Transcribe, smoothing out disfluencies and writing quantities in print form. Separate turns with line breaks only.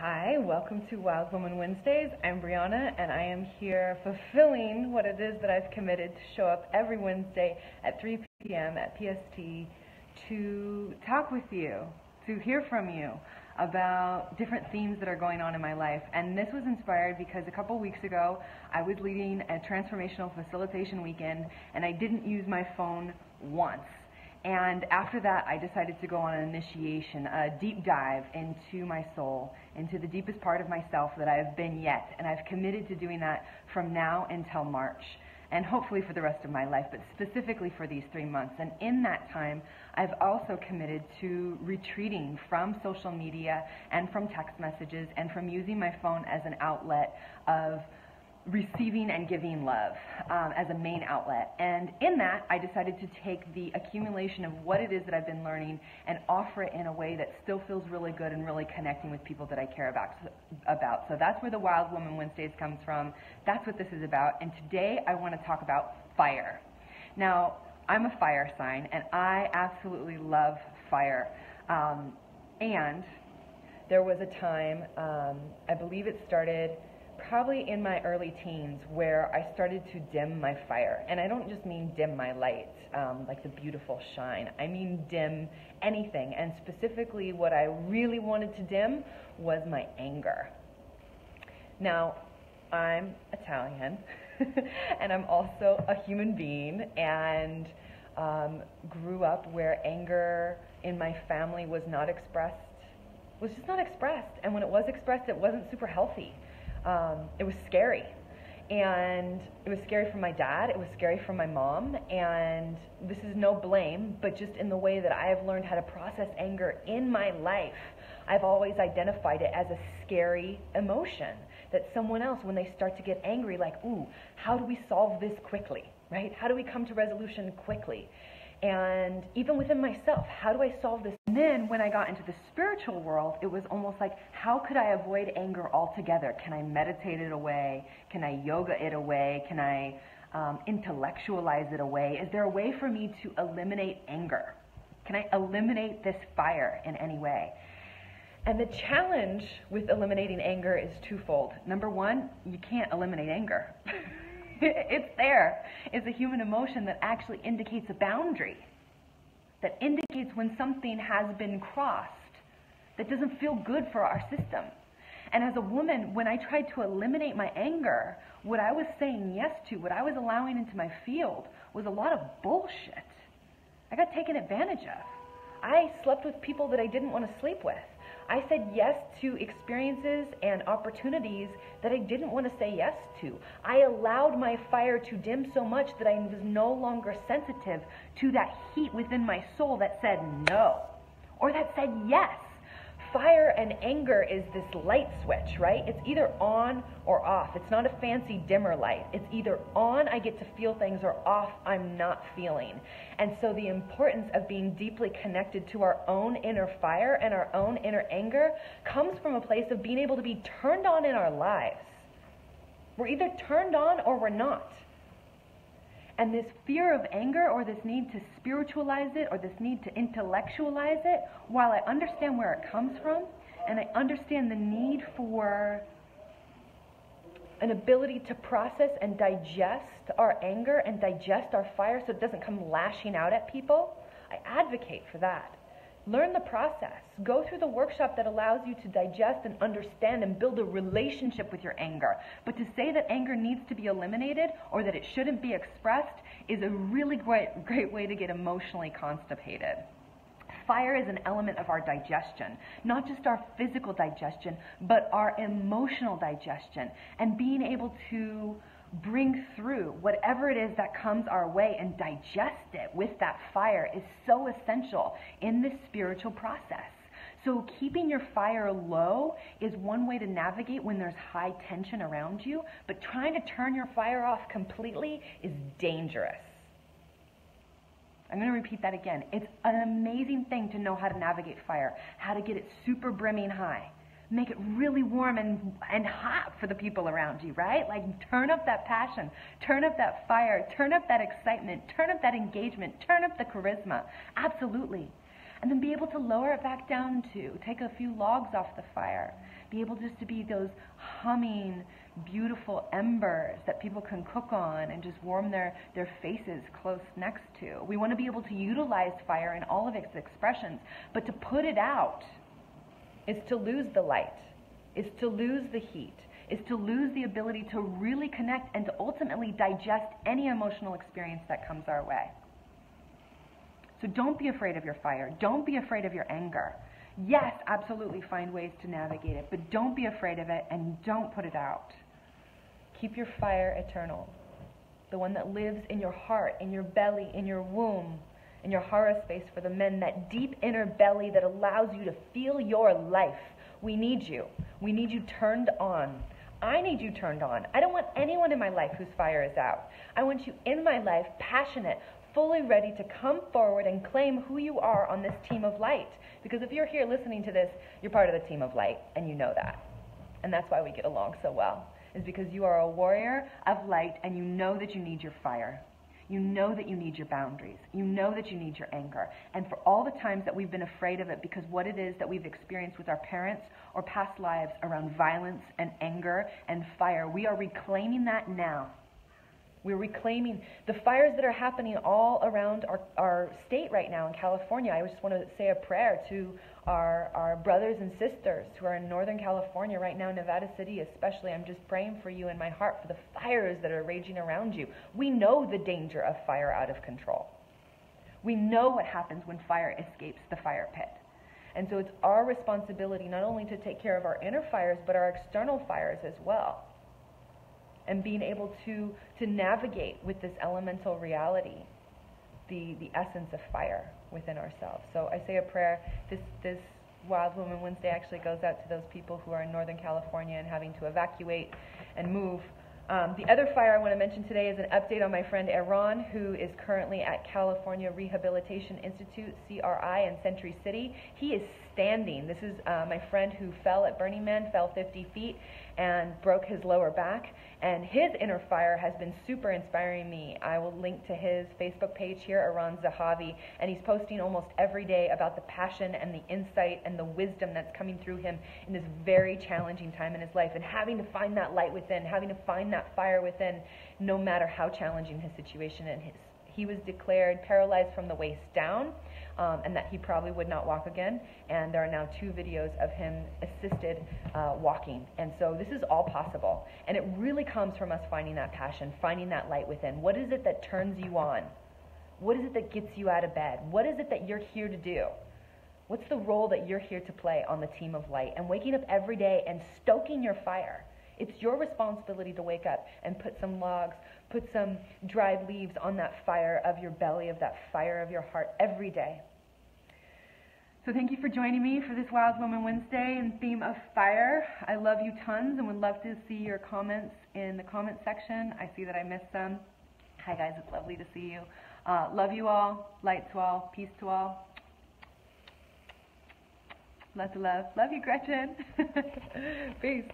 Hi, welcome to Wild Woman Wednesdays. I'm Brianna, and I am here fulfilling what it is that I've committed to show up every Wednesday at 3 p.m. at PST to talk with you, to hear from you about different themes that are going on in my life. And this was inspired because a couple weeks ago, I was leading a transformational facilitation weekend, and I didn't use my phone once. And after that, I decided to go on an initiation, a deep dive into my soul, into the deepest part of myself that I have been yet. And I've committed to doing that from now until March, and hopefully for the rest of my life, but specifically for these 3 months. And in that time, I've also committed to retreating from social media and from text messages and from using my phone as an outlet of receiving and giving love as a main outlet. And in that, I decided to take the accumulation of what it is that I've been learning and offer it in a way that still feels really good and really connecting with people that I care about. So that's where the Wild Woman Wednesdays comes from. That's what this is about. And today I want to talk about fire. Now, I'm a fire sign, and I absolutely love fire. And there was a time, I believe it started probably in my early teens, where I started to dim my fire. And I don't just mean dim my light, like the beautiful shine. I mean dim anything. And specifically what I really wanted to dim was my anger. Now, I'm Italian, and I'm also a human being, and grew up where anger in my family was just not expressed. And when it was expressed, it wasn't super healthy. It was scary, and it was scary for my dad, it was scary for my mom, and this is no blame, but just in the way that I have learned how to process anger in my life, I've always identified it as a scary emotion, that someone else, when they start to get angry, like, ooh, how do we solve this quickly, right? How do we come to resolution quickly? And even within myself, how do I solve this? And then when I got into the spiritual world, it was almost like, how could I avoid anger altogether? Can I meditate it away? Can I yoga it away? Can I intellectualize it away? Is there a way for me to eliminate anger? Can I eliminate this fire in any way? And the challenge with eliminating anger is twofold. Number one, you can't eliminate anger. It's there. It's a human emotion that actually indicates a boundary, that indicates when something has been crossed, that doesn't feel good for our system. And as a woman, when I tried to eliminate my anger, what I was saying yes to, what I was allowing into my field, was a lot of bullshit. I got taken advantage of. I slept with people that I didn't want to sleep with. I said yes to experiences and opportunities that I didn't want to say yes to. I allowed my fire to dim so much that I was no longer sensitive to that heat within my soul that said no, or that said yes. Fire and anger is this light switch, right? It's either on or off. It's not a fancy dimmer light. It's either on, I get to feel things, or off, I'm not feeling. And so the importance of being deeply connected to our own inner fire and our own inner anger comes from a place of being able to be turned on in our lives. We're either turned on or we're not. And this fear of anger, or this need to spiritualize it, or this need to intellectualize it, while I understand where it comes from, and I understand the need for an ability to process and digest our anger and digest our fire so it doesn't come lashing out at people, I advocate for that. Learn the process. Go through the workshop that allows you to digest and understand and build a relationship with your anger. But to say that anger needs to be eliminated or that it shouldn't be expressed is a really great way to get emotionally constipated. Fire is an element of our digestion, not just our physical digestion, but our emotional digestion, and being able to bring through whatever it is that comes our way and digest it with that fire is so essential in this spiritual process. So keeping your fire low is one way to navigate when there's high tension around you, but trying to turn your fire off completely is dangerous. I'm going to repeat that again. It's an amazing thing to know how to navigate fire, how to get it super brimming high. Make it really warm and hot for the people around you, right? Like, turn up that passion, turn up that fire, turn up that excitement, turn up that engagement, turn up the charisma. Absolutely. And then be able to lower it back down to, take a few logs off the fire, be able just to be those humming, beautiful embers that people can cook on and just warm their faces close next to. We want to be able to utilize fire in all of its expressions, but to put it out is to lose the light, is to lose the heat, is to lose the ability to really connect and to ultimately digest any emotional experience that comes our way. So don't be afraid of your fire. Don't be afraid of your anger. Yes, absolutely find ways to navigate it, but don't be afraid of it and don't put it out. Keep your fire eternal, the one that lives in your heart, in your belly, in your womb, in your hara space for the men, that deep inner belly that allows you to feel your life. We need you. We need you turned on. I need you turned on. I don't want anyone in my life whose fire is out. I want you in my life, passionate, fully ready to come forward and claim who you are on this team of light. Because if you're here listening to this, you're part of the team of light, and you know that. And that's why we get along so well, is because you are a warrior of light, and you know that you need your fire. You know that you need your boundaries. You know that you need your anger. And for all the times that we've been afraid of it, because what it is that we've experienced with our parents or past lives around violence and anger and fire, we are reclaiming that now. We're reclaiming the fires that are happening all around our state right now in California. I just want to say a prayer to our brothers and sisters who are in Northern California right now, Nevada City especially. I'm just praying for you in my heart for the fires that are raging around you. We know the danger of fire out of control. We know what happens when fire escapes the fire pit. And so it's our responsibility not only to take care of our inner fires, but our external fires as well. And being able to navigate with this elemental reality, the essence of fire within ourselves. So I say a prayer. This Wild Woman Wednesday actually goes out to those people who are in Northern California and having to evacuate and move. The other fire I want to mention today is an update on my friend Aaron, who is currently at California Rehabilitation Institute, CRI, in Century City. He is standing. This is my friend who fell at Burning Man, fell 50 feet, and broke his lower back. And his inner fire has been super inspiring me. I will link to his Facebook page here, Aaron Zahavi, and he's posting almost every day about the passion and the insight and the wisdom that's coming through him in this very challenging time in his life, and having to find that light within, having to find that fire within, no matter how challenging his situation is. He was declared paralyzed from the waist down, and that he probably would not walk again. And there are now 2 videos of him assisted walking. And so this is all possible. And it really comes from us finding that passion, finding that light within. What is it that turns you on? What is it that gets you out of bed? What is it that you're here to do? What's the role that you're here to play on the team of light? And waking up every day and stoking your fire. It's your responsibility to wake up and put some logs, put some dried leaves on that fire of your belly, of that fire of your heart every day. So thank you for joining me for this Wild Woman Wednesday in theme of fire. I love you tons and would love to see your comments in the comment section. I see that I missed some. Hi guys, it's lovely to see you. Love you all, light to all, peace to all. Lots of love. Love you, Gretchen. Peace.